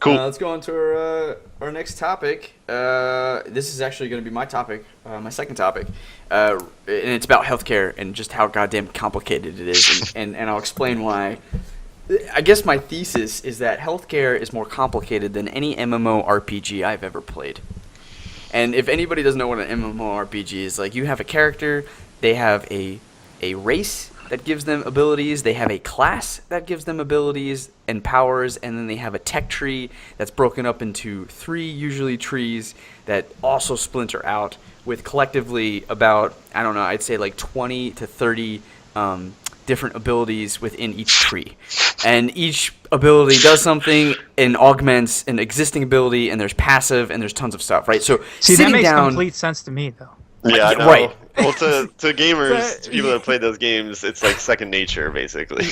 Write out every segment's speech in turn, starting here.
Cool. Let's go on to our next topic. This is actually going to be my topic, my second topic, and it's about healthcare and just how goddamn complicated it is, and I'll explain why. I guess my thesis is that healthcare is more complicated than any MMORPG I've ever played. And if anybody doesn't know what an MMORPG is, like, you have a character, they have a race that gives them abilities, they have a class that gives them abilities and powers, and then they have a tech tree that's broken up into 3 usually trees that also splinter out with collectively about, I don't know, I'd say like 20 to 30 different abilities within each tree. And each ability does something and augments an existing ability, and there's passive, and there's tons of stuff, right? So See, sitting that makes down, complete sense to me, though. Yeah, I know. Right. Well, to gamers, to people that play those games, it's like second nature, basically.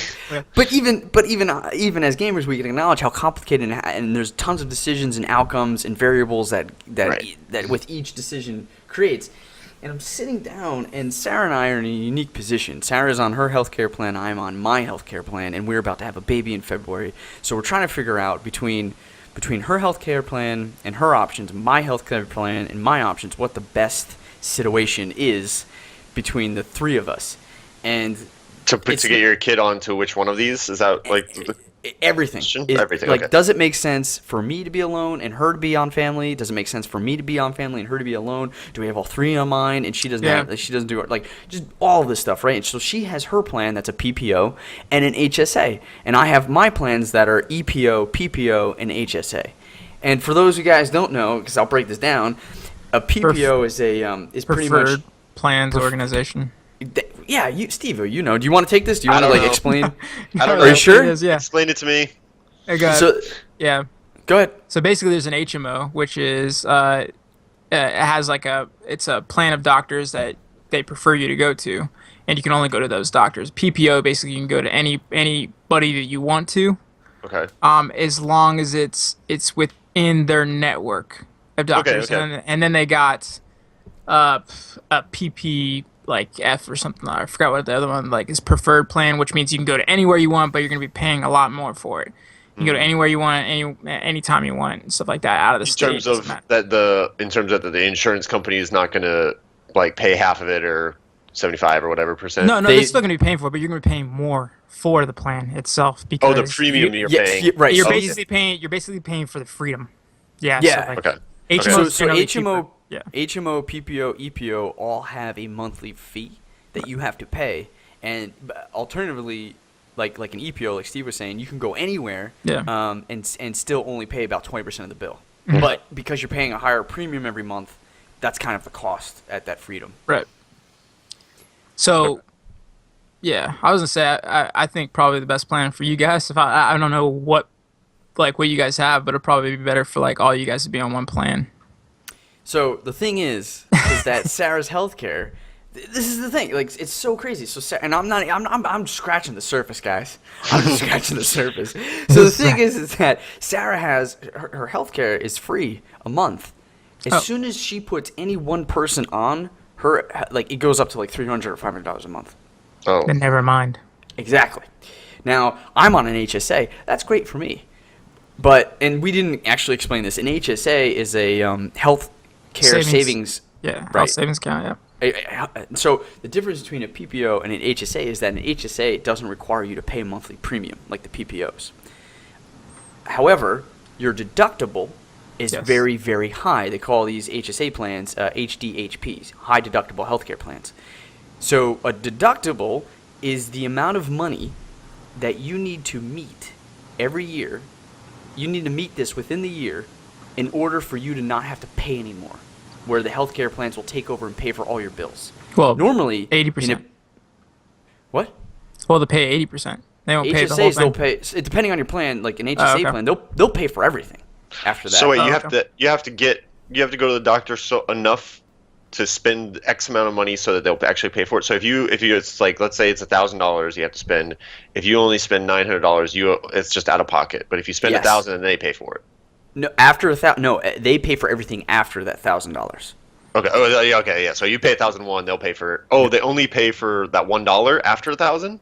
But even as gamers, we can acknowledge how complicated and there's tons of decisions and outcomes and variables that Right. with each decision creates. And I'm sitting down, and Sarah and I are in a unique position. Sarah's on her healthcare plan, I'm on my healthcare plan, and we're about to have a baby in February. So we're trying to figure out between her healthcare plan and her options, my healthcare plan and my options, what the best situation is between the 3 of us. And To get your kid onto which one of these? Is that like everything. Everything, Like, okay. does it make sense for me to be alone and her to be on family? Does it make sense for me to be on family and her to be alone? Do we have all 3 on mine and she doesn't do it? Like, just all of this stuff, right? And so she has her plan that's a PPO and an HSA, and I have my plans that are EPO, PPO, and HSA. And for those of you guys don't know, because I'll break this down, a PPO is pretty much Preferred plans organization. Yeah, Steve, you know. Do you want to take this? Do you want to don't know. explain? I don't Are know. you sure? It is, yeah. Explain it to me. I got So, yeah. go ahead. So basically, there's an HMO, which is it has it's a plan of doctors that they prefer you to go to, and you can only go to those doctors. PPO, basically, you can go to anybody that you want to, Okay. as long as it's within their network of doctors. Okay. And then they got a PP like F or something. I forgot what the other one like is, preferred plan, which means you can go to anywhere you want, but you're going to be paying a lot more for it. You can go to anywhere you want, anytime you want, and stuff like that, out of the state. In terms of that the insurance company is not going to like pay half of it or 75 or whatever percent. No, they're still going to be paying for it, but you're going to be paying more for the plan itself because the premium you're paying. Right. You're so basically paying for the freedom. Yeah. Yeah. So like, Okay. HMO, So HMO, yeah. HMO, PPO, EPO all have a monthly fee that you have to pay, and alternatively, like an EPO, like Steve was saying, you can go anywhere, Yeah. and still only pay about 20% of the bill. But because you're paying a higher premium every month, that's kind of the cost at that freedom. Right. So, yeah, I was gonna say I think probably the best plan for you guys. If I don't know what you guys have, but it'll probably be better for like all you guys to be on one plan. So the thing is that Sarah's healthcare. This is the thing. Like, it's so crazy. So, Sarah, and I'm scratching the surface, guys. I'm just scratching the surface. So the thing is that Sarah has her healthcare is free a month. As soon as she puts any one person on her, like, it goes up to like $300 or $500 a month. Oh. Then never mind. Exactly. Now I'm on an HSA. That's great for me. And we didn't actually explain this. An HSA is a health care savings. Yeah. Right. Health savings account. Yeah. So the difference between a PPO and an HSA is that an HSA doesn't require you to pay a monthly premium like the PPOs. However, your deductible is very, very high. They call these HSA plans HDHPs, high deductible healthcare plans. So a deductible is the amount of money that you need to meet every year. You need to meet this within the year in order for you to not have to pay anymore, where the healthcare plans will take over and pay for all your bills. Well, normally 80%. What? Well, they pay 80%. They won't pay the whole HSAs, thing. they'll pay, depending on your plan. Like an HSA plan, they'll pay for everything after that. So wait, you okay. have to go to the doctor enough to spend X amount of money so that they'll actually pay for it. So if you it's like, let's say it's $1,000 you have to spend. If you only spend $900, it's just out of pocket. But if you spend $1,000, then they pay for it. No, after they pay for everything after that $1,000. Okay. Oh, yeah. Okay. Yeah. So you pay $1,001, they'll pay for. Oh, they only pay for that $1 after $1,000.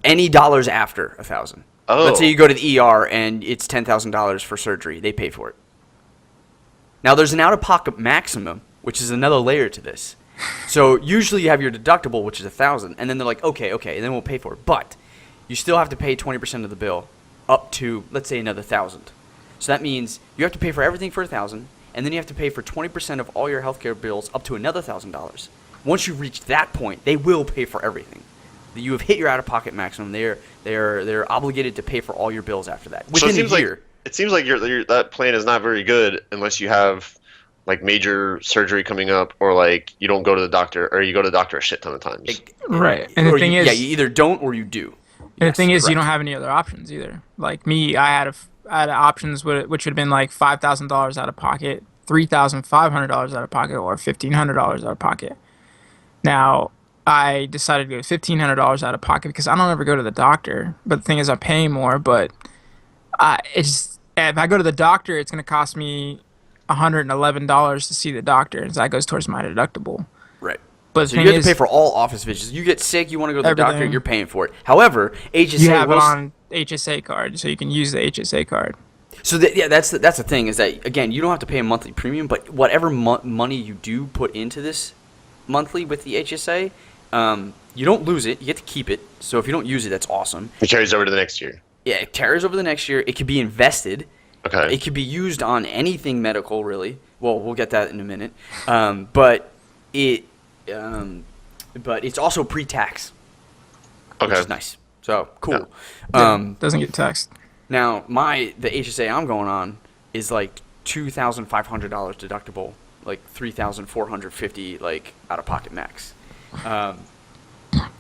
Any dollars after $1,000. Oh. Let's say you go to the ER and it's $10,000 for surgery. They pay for it. Now, there's an out-of-pocket maximum, which is another layer to this. So usually you have your deductible, which is $1,000, and then they're like, okay, and then we'll pay for it. But you still have to pay 20% of the bill up to, let's say, another $1,000. So that means you have to pay for everything for $1,000, and then you have to pay for 20% of all your healthcare bills up to another $1,000. Once you reach that point, they will pay for everything. You have hit your out-of-pocket maximum. They're obligated to pay for all your bills after that within a year. It seems like that plan is not very good unless you have like major surgery coming up, or like you don't go to the doctor, or you go to the doctor a shit ton of times. Right. And the thing is, you either don't or you do. And the thing is, you don't have any other options either. Like me, I had options which would have been like $5,000 out of pocket, $3,500 out of pocket, or $1,500 out of pocket. Now, I decided to go $1,500 out of pocket because I don't ever go to the doctor. But the thing is, I'm paying more. But if I go to the doctor, it's going to cost me $111 to see the doctor, and that goes towards my deductible. Right. But So you have to pay for all office visits. You get sick, you want to go to the doctor, Everything. you're paying for it. However, HSA You have it will on HSA card, so you can use the HSA card. So that's the thing, is that, again, you don't have to pay a monthly premium, but whatever money you do put into this monthly with the HSA, you don't lose it. You get to keep it. So if you don't use it, that's awesome. It carries over to the next year. Yeah, it carries over the next year. It could be invested. Okay. It could be used on anything medical, really. Well, we'll get that in a minute. But it's also pre-tax, Okay. which is nice. So cool. Doesn't get taxed. Now, the HSA I'm going on is like $2,500 deductible, like $3,450 like out of pocket max.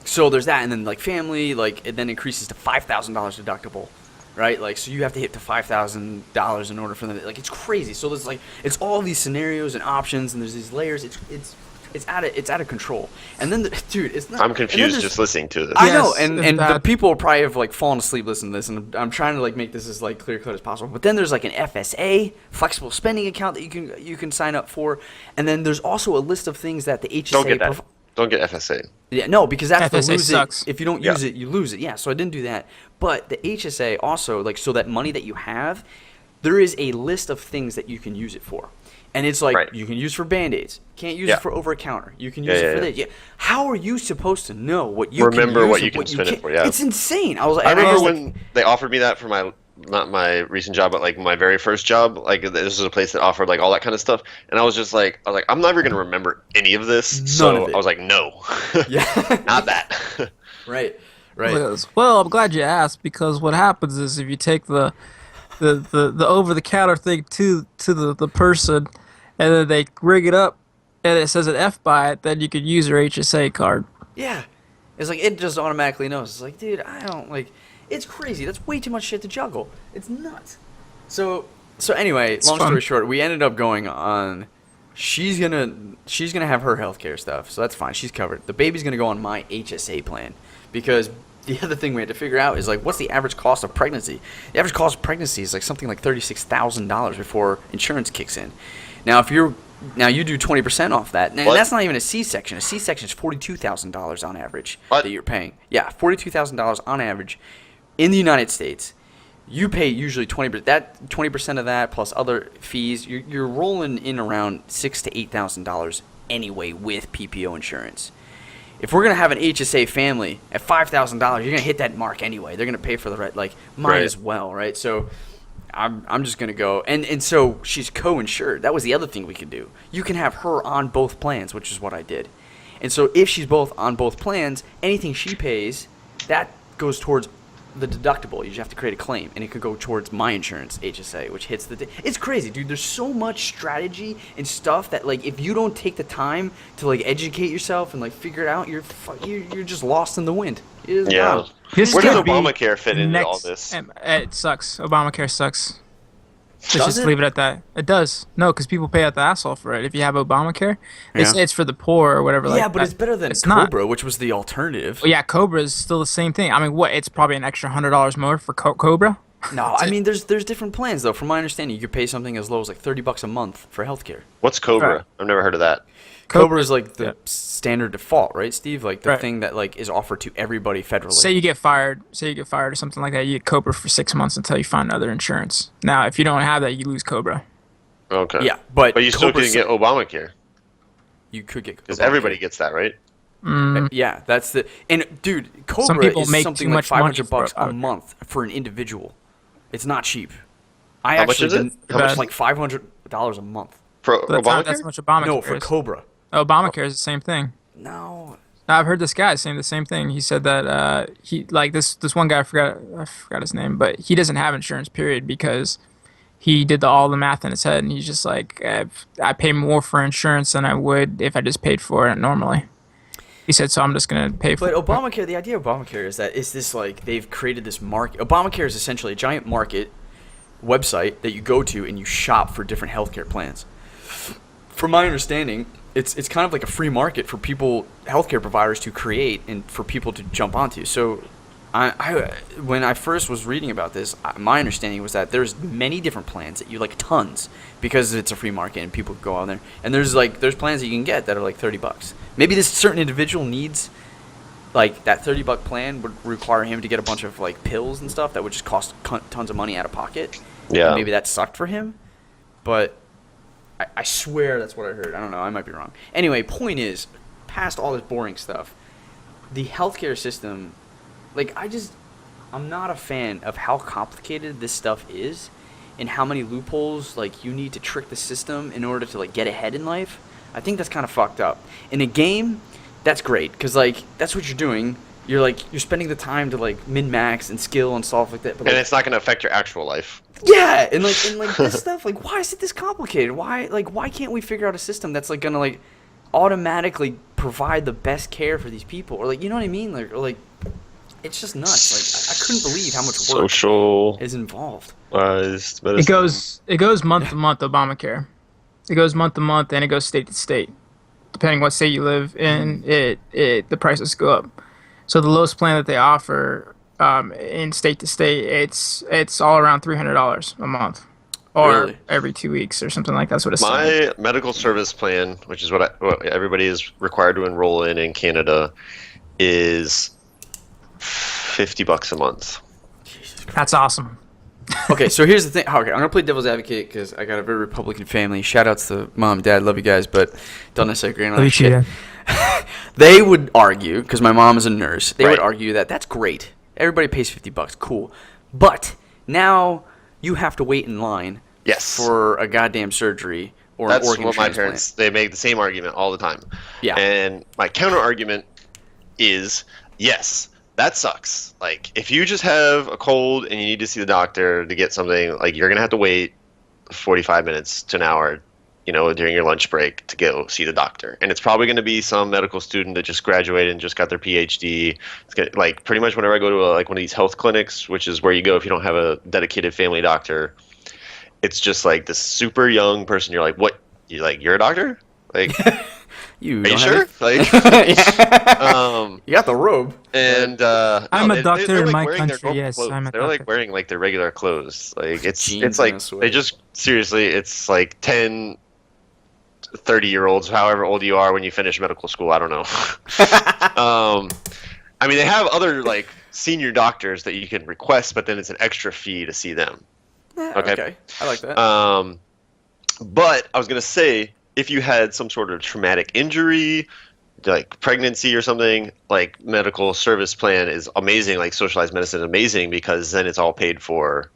So there's that, and then like family, like it then increases to $5,000 deductible, right? Like, so you have to hit to $5,000 in order for them. Like, it's crazy. So there's like, it's all these scenarios and options, and there's these layers. It's out of control. And then, dude, it's not. I'm confused just listening to this. I know, Yes, and it's the bad. people probably have like fallen asleep listening to this, and I'm trying to like make this as like clear cut as possible. But then there's like an FSA, flexible spending account, that you can sign up for, and then there's also a list of things that the HSA. Don't get that. Don't get FSA. Yeah, no, because that's the FSA lose sucks. it. If you don't use it, you lose it. Yeah, so I didn't do that. But the HSA also, like, so that money that you have, there is a list of things that you can use it for. And it's like, Right. you can use for Band-Aids. Can't use Yeah. it for over-the-counter. You can use it for yeah. this. Yeah. How are you supposed to know what you Remember can use what and you can what spend it can't? for, yeah. It's insane. I was like, I and remember was like, when they offered me that for not my recent job, but like my very first job. Like, this was a place that offered like all that kind of stuff, and I was like, I'm never gonna remember any of this. None So of it. I was like, no, yeah. not that. Right. Well, I'm glad you asked, because what happens is if you take the over the counter thing to the person, and then they ring it up and it says an F by it, then you could use your HSA card. Yeah. It's like, it just automatically knows. It's like, dude, I don't like. It's crazy. That's way too much shit to juggle. It's nuts. So anyway, long story fun. short, we ended up going on. She's gonna have her healthcare stuff, so that's fine. She's covered. The baby's gonna go on my HSA plan, because the other thing we had to figure out is like, what's the average cost of pregnancy? The average cost of pregnancy is like something like $36,000 before insurance kicks in. Now, you do 20% off that, and What? that's not even a C-section. A C-section is $42,000 on average What? that you're paying. Yeah, $42,000 on average in the United States. You pay usually 20%. That 20% of that plus other fees, you're rolling in around $6,000 to $8,000 anyway with PPO insurance. If we're gonna have an HSA family at $5,000, you're gonna hit that mark anyway. They're gonna pay for the might Right. as well, right? So I'm just gonna go, and so she's co-insured. That was the other thing we could do. You can have her on both plans, which is what I did. And so if she's both on both plans, anything she pays, that goes towards the deductible. You just have to create a claim, and it could go towards my insurance HSA, which hits it's crazy, dude. There's so much strategy and stuff that, like, if you don't take the time to like educate yourself and like figure it out, you're just lost in the wind. Yeah. Wow. This Where does could be Obamacare fit the into next- all this? It sucks. Obamacare sucks. Let's Does just it? leave it at that. It does. No, because people pay out the asshole for it. If you have Obamacare, Yeah. it's for the poor or whatever. Yeah, like but that. it's better than It's not. Cobra, which was the alternative. Well, yeah, Cobra is still the same thing. I mean, what? It's probably an extra $100 more for Cobra. No, I mean, there's different plans though. From my understanding, you could pay something as low as like $30 a month for healthcare. What's Cobra? Right. I've never heard of that. Cobra is like the yeah. standard default, right, Steve? Like the Right. thing that like is offered to everybody federally. Say you get fired or something like that, you get Cobra for 6 months until you find other insurance. Now, if you don't have that, you lose Cobra. Okay. Yeah, but you still Cobra's can get Obamacare you could get because Obamacare. everybody gets that, right? Yeah, that's the and dude, Cobra Some people is make something too like much money $500 for a Obamacare. month for an individual. It's not cheap. I How much actually is it? didn't- How much it's like $500 a month. for But that's Obamacare? how much Obamacare No, for is. Cobra. Obamacare is the same thing. No. I've heard this guy saying the same thing. He said that he like this one guy, I forgot his name, but he doesn't have insurance, period, because he did all the math in his head, and he's just like, I pay more for insurance than I would if I just paid for it normally. He said, so I'm just gonna pay for But it. Obamacare, the idea of Obamacare is that it's this like they've created this market. Obamacare is essentially a giant market website that you go to and you shop for different healthcare plans. From my understanding, it's kind of like a free market for people, healthcare providers to create and for people to jump onto. So, I when I first was reading about this, my understanding was that there's many different plans that you like tons because it's a free market and people go on there. And there's plans that you can get that are like $30. Maybe this certain individual needs like that $30 plan would require him to get a bunch of like pills and stuff that would just cost tons of money out of pocket. Yeah. And maybe that sucked for him, but I swear that's what I heard. I don't know. I might be wrong. Anyway, point is, past all this boring stuff, the healthcare system, like I'm not a fan of how complicated this stuff is and how many loopholes like you need to trick the system in order to like get ahead in life. I think that's kind of fucked up. In a game, that's great because like that's what you're doing. You're spending the time to like min-max and skill and stuff like that. But, And like, it's not going to affect your actual life. yeah, and like this stuff, like why is it this complicated? Why can't we figure out a system that's like gonna like automatically provide the best care for these people, or like you know what I mean? Like it's just nuts. Like I couldn't believe how much work Social is involved. It goes month to month, Obamacare. It goes month to month, and it goes state to state. Depending what state you live in, the prices go up. So the lowest plan that they offer in state to state, it's all around $300 a month, or Really? every 2 weeks or something like that's what it's My saying. medical service plan, which is what everybody is required to enroll in Canada, is $50 a month. That's awesome. Okay, so here's the thing. Okay, I'm gonna play devil's advocate because I got a very Republican family. Shout outs to mom, dad, love you guys, but don't necessarily agree on all that shit. They would argue, because my mom is a nurse, they would Right. argue that that's great. Everybody pays $50, cool. But now you have to wait in line Yes. for a goddamn surgery or That's an organ what my transplant. parents, they make the same argument all the time. Yeah. And my counter argument is, yes, that sucks. Like, if you just have a cold and you need to see the doctor to get something, like, you're going to have to wait 45 minutes to an hour, during your lunch break to go see the doctor. And it's probably going to be some medical student that just graduated and just got their PhD. It's gonna, like, pretty much whenever I go to one of these health clinics, which is where you go if you don't have a dedicated family doctor, it's just like this super young person. You're like, what? You're a doctor? Like, You are you don't sure? have Like, it? You got the robe. and I'm no, a doctor they're in like my wearing their country, normal yes, clothes. I'm a They're doctor. like wearing like their regular clothes. Like Jeans it's like and a sweater. they just seriously, it's like 10, 30-year-olds, however old you are when you finish medical school. I don't know. I mean, they have other like senior doctors that you can request, but then it's an extra fee to see them. Yeah, Okay. okay. I like that. But I was gonna say, if you had some sort of traumatic injury, like pregnancy or something, like medical service plan is amazing. Like socialized medicine is amazing because then it's all paid for,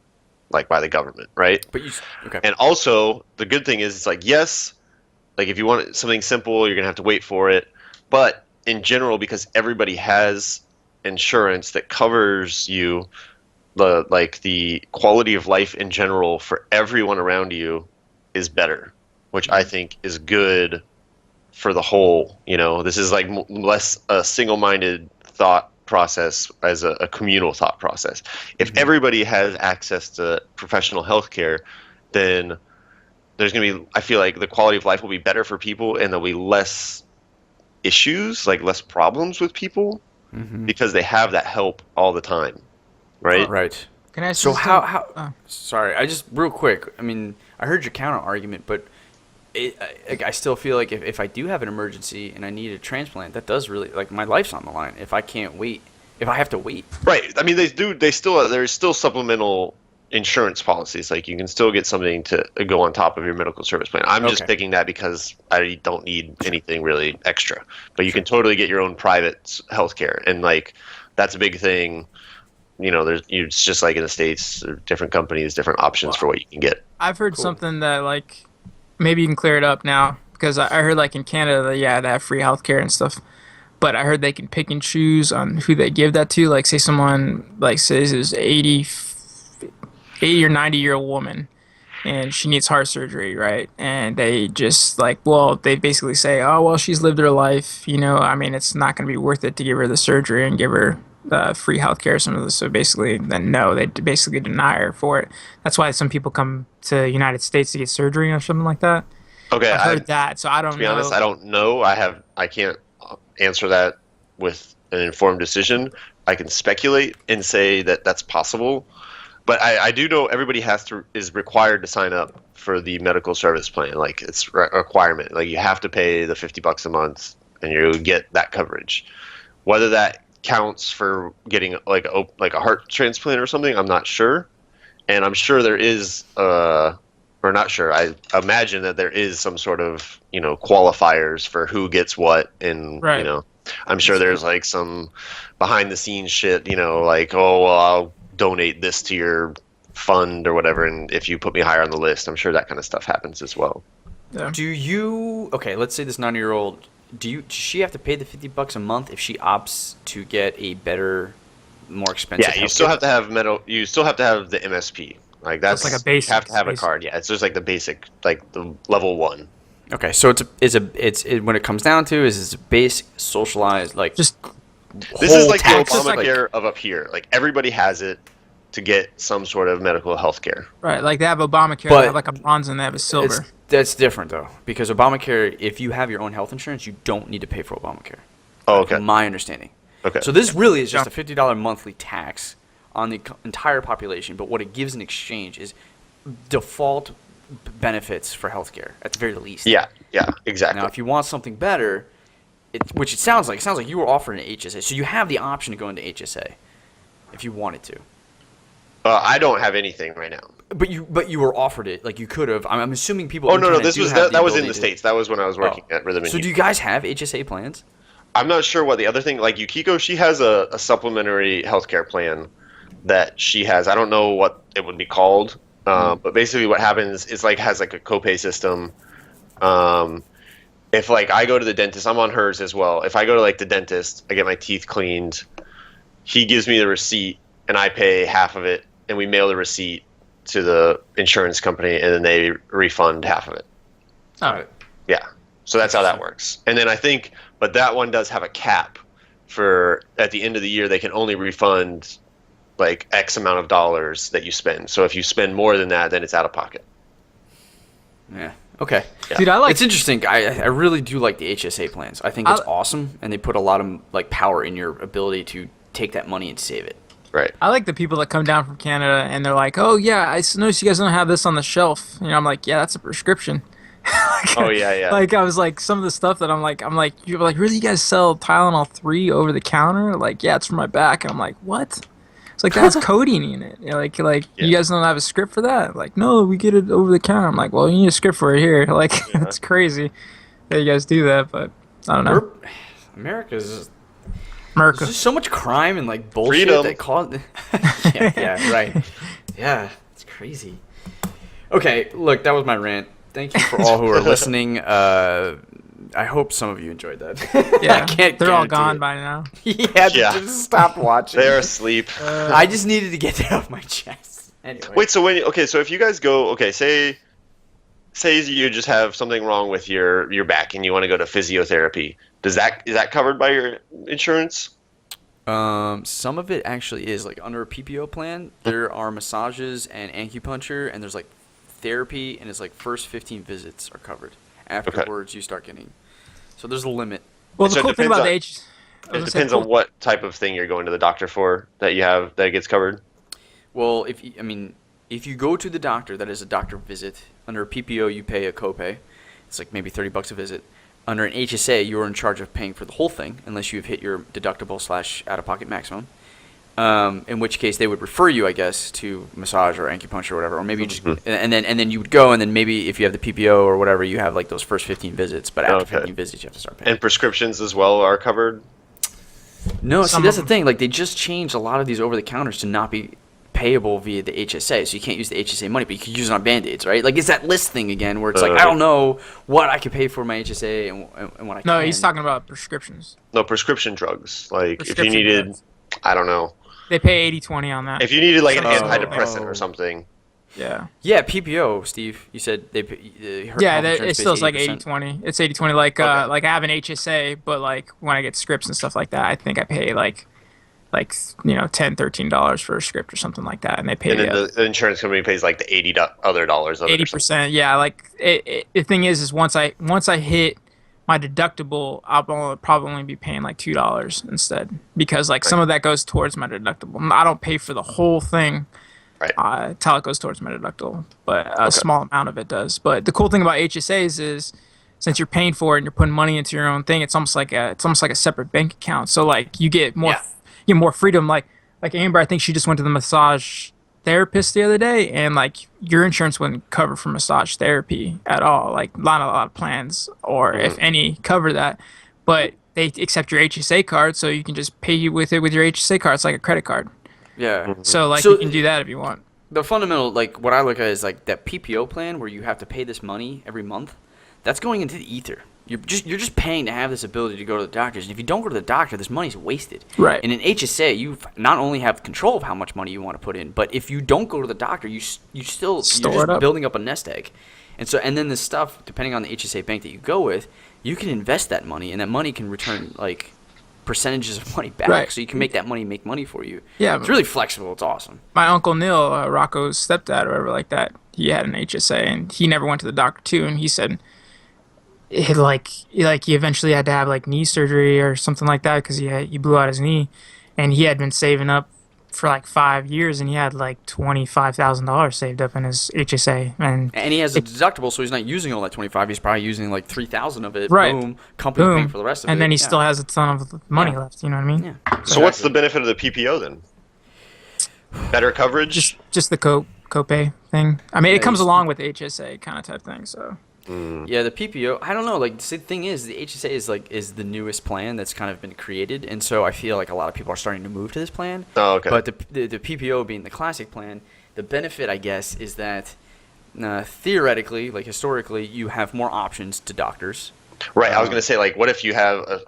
like by the government, right? But okay. And also the good thing is it's like, yes, like if you want something simple, you're gonna have to wait for it. But in general, because everybody has insurance that covers you, the quality of life in general for everyone around you is better, which I think is good for the whole. This is like less a single-minded thought process as a communal thought process. If everybody has access to professional health care, then there's going to be, I feel like the quality of life will be better for people and there'll be less issues, like less problems with people because they have that help all the time. Right? Right. Can I ask So you how something? sorry, I just real quick. I mean, I heard your counter argument, but I still feel like if I do have an emergency and I need a transplant, that does really, like, my life's on the line. If I can't wait, if I have to wait. Right. I mean, there's still supplemental insurance policies. Like you can still get something to go on top of your medical service plan. I'm just picking that because I don't need anything really extra. But you can totally get your own private healthcare, and like that's a big thing. You know, it's just like in the States, there are different companies, different options for what you can get. I've heard something that like maybe you can clear it up now because I heard like in Canada, they have free healthcare and stuff. But I heard they can pick and choose on who they give that to. Like, say someone like says is 80 or 90-year-old woman, and she needs heart surgery, right? And they just like, well, they basically say, oh, well, she's lived her life. You know, I mean, it's not going to be worth it to give her the surgery and give her free healthcare or something of this. So basically, then no, they basically deny her for it. That's why some people come to the United States to get surgery or something like that. Okay, I've heard that, so I don't know. To be honest, I don't know. I can't answer that with an informed decision. I can speculate and say that that's possible, but I do know everybody is required to sign up for the medical service plan. Like it's a requirement. Like you have to pay the $50 a month, and you get that coverage. Whether that counts for getting like a heart transplant or something, I'm not sure, and I'm sure there is. Or not sure. I imagine that there is some sort of, qualifiers for who gets what, and I'm sure there's like some behind the scenes shit, like, oh, well, I'll donate this to your fund or whatever, and if you put me higher on the list, I'm sure that kind of stuff happens as well. Yeah. Let's say this 90-year-old, does she have to pay the $50 a month if she opts to get a better, more expensive? Yeah, you still have to have you still have to have the MSP. Like that's like a basic. You have to have a card. Yeah, it's just like the basic, like the level 1. Okay, so it's when it comes down to it's a basic socialized like just. This is like the taxes, Obamacare of up here. Like everybody has it to get some sort of medical health care. Right, like they have Obamacare, But they have like a bronze and they have a silver. That's different though, because Obamacare, if you have your own health insurance, you don't need to pay for Obamacare. Oh, okay. From my understanding. Okay. So this really is just a $50 monthly tax on the entire population, but what it gives in exchange is default benefits for healthcare at the very least. Yeah, exactly. Now, if you want something better, which it sounds like you were offered an HSA, so you have the option to go into HSA if you wanted to. I don't have anything right now. But you were offered it, like you could have. I'm assuming people. Oh no, this was that was in the States. That was when I was working at Rhythm. So do you guys have HSA plans? I'm not sure what the other thing. Like Yukiko, she has a supplementary healthcare plan that she has. I don't know what it would be called, but basically what happens is has a copay system. If I go to the dentist, I'm on hers as well. If I go to the dentist, I get my teeth cleaned. He gives me the receipt, and I pay half of it, and we mail the receipt to the insurance company, and then they refund half of it. All right. Yeah. So that's how that works. And then I think, but that one does have a cap for at the end of the year, they can only refund X amount of dollars that you spend. So if you spend more than that, then it's out of pocket. Yeah. Okay. Yeah. Dude, it's interesting. I really do like the HSA plans. I think it's awesome, and they put a lot of power in your ability to take that money and save it. Right. I like the people that come down from Canada and they're like, oh yeah, I noticed you guys don't have this on the shelf. I'm like, yeah, that's a prescription. Oh yeah. I was like, some of the stuff that I'm like, you're like, really, you guys sell Tylenol 3 over the counter? Like, yeah, it's for my back. And I'm like, what? It's like, that's codeine in it. You guys don't have a script for that? Like, no, we get it over the counter. I'm like, well, you need a script for it here. It's crazy that you guys do that, but I don't know. There's America. just so much crime and bullshit Freedom. that cause. yeah, right. Yeah, it's crazy. Okay, look, that was my rant. Thank you for all who are listening. I hope some of you enjoyed that. Yeah, I can't they're all guarantee gone it. by now. Yeah, they just stopped watching. They're asleep. I just needed to get that off my chest. Anyway. Wait, so so if you guys go, say you just have something wrong with your back and you want to go to physiotherapy, is that covered by your insurance? Some of it actually is under a PPO plan. There are massages and acupuncture, and there's therapy, and it's first 15 visits are covered. Afterwards, you start getting. So there's a limit. Well, So the it cool thing about depends It depends on what type of thing you're going to the doctor for that gets covered. Well, if you go to the doctor, that is a doctor visit. Under a PPO, you pay a copay. It's like maybe $30 a visit. Under an HSA, you're in charge of paying for the whole thing unless you've hit your deductible / out-of-pocket maximum. In which case they would refer you, I guess, to massage or acupuncture or whatever, or maybe you just and then you would go, and then maybe if you have the PPO or whatever, you have like those first 15 visits. But after 15 visits, you have to start paying. And prescriptions as well are covered. No, see, that's the thing. Like, they just changed a lot of these over-the-counters to not be payable via the HSA, so you can't use the HSA money, but you can use it on Band-Aids, right? Like, it's that list thing again, where it's like, I don't know what I could pay for my HSA and what I can't. No, he's talking about prescriptions. No, prescription drugs. Like, if you needed, drugs. I don't know. They pay 80/20 on that. If you needed, like, an antidepressant or something. Yeah. Yeah, PPO, Steve. You said they. It still is like 80/20. It's 80/20. Like like I have an HSA, but like when I get scripts and stuff like that, I think I pay like $10, $13 for a script or something like that, and they pay. And then the insurance company pays like the other $80 of it. 80%. Yeah, like the thing is once I hit my deductible, I'll probably only be paying like $2 instead, because like some of that goes towards my deductible. I don't pay for the whole thing. Right. Till it goes towards my deductible, but a small amount of it does. But the cool thing about HSAs is, since you're paying for it and you're putting money into your own thing, it's almost like a separate bank account. So like you get more freedom. Like Amber, I think she just went to the massage therapist the other day, and like your insurance wouldn't cover for massage therapy at all. Like not a lot of plans, or if any, cover that. But they accept your HSA card, so you can just pay with it with your HSA card. It's like a credit card. Yeah. So you can do that if you want. The fundamental, like what I look at is like that PPO plan where you have to pay this money every month. That's going into the ether. You're just paying to have this ability to go to the doctors. And if you don't go to the doctor, this money's wasted. Right. In an HSA, you not only have control of how much money you want to put in, but if you don't go to the doctor, you're just building up a nest egg. And then the stuff, depending on the HSA bank that you go with, you can invest that money, and that money can return like percentages of money back, so you can make that money make money for you. Yeah, it's really flexible. It's awesome. My uncle Neil, Rocco's stepdad or whatever like that, he had an HSA, and he never went to the doctor too, and he said he eventually had to have like knee surgery or something like that because he blew out his knee, and he had been saving up for like 5 years, and he had like $25,000 saved up in his HSA, and he has a deductible, so he's not using all that 25. He's probably using like 3,000 of it. Right. Boom. Company paying for the rest of it. And then he still has a ton of money left. You know what I mean? Yeah. So what's the benefit of the PPO then? Better coverage? Just the copay thing. I mean, it comes along with HSA kind of type thing. So. Yeah, the PPO, I don't know, like the thing is the HSA is the newest plan that's kind of been created, and so I feel like a lot of people are starting to move to this plan. Oh, okay. But the PPO being the classic plan, the benefit, I guess, is that theoretically, like historically, you have more options to doctors. Right. I was going to say, like, what if you have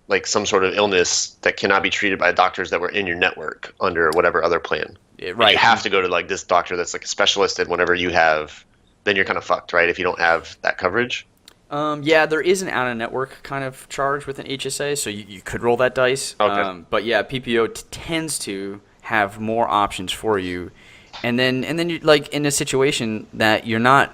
like some sort of illness that cannot be treated by doctors that were in your network under whatever other plan? Yeah, right. And you have to go to like this doctor that's like a specialist in whatever you have. Then you're kind of fucked, right? If you don't have that coverage. Yeah, there is an out-of-network kind of charge with an HSA, so you could roll that dice. Okay. But yeah, PPO tends to have more options for you, and then you're like in a situation that you're not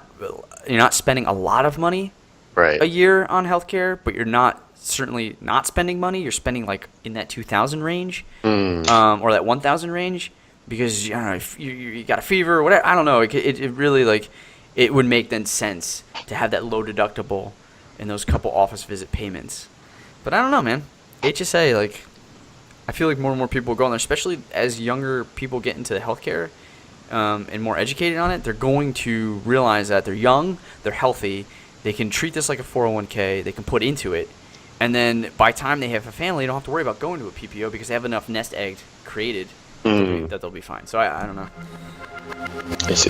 spending a lot of money a year on healthcare, but you're certainly not spending money. You're spending like in that 2,000 range, or that 1,000 range, because I don't know, if you got a fever or whatever. I don't know. It really like. It would make then sense to have that low deductible and those couple office visit payments. But I don't know, man. HSA, like, I feel like more and more people go on there, especially as younger people get into healthcare and more educated on it. They're going to realize that they're young, they're healthy, they can treat this like a 401k, they can put into it, and then by the time they have a family, they don't have to worry about going to a PPO because they have enough nest egg created that they'll be fine. So I don't know. I see.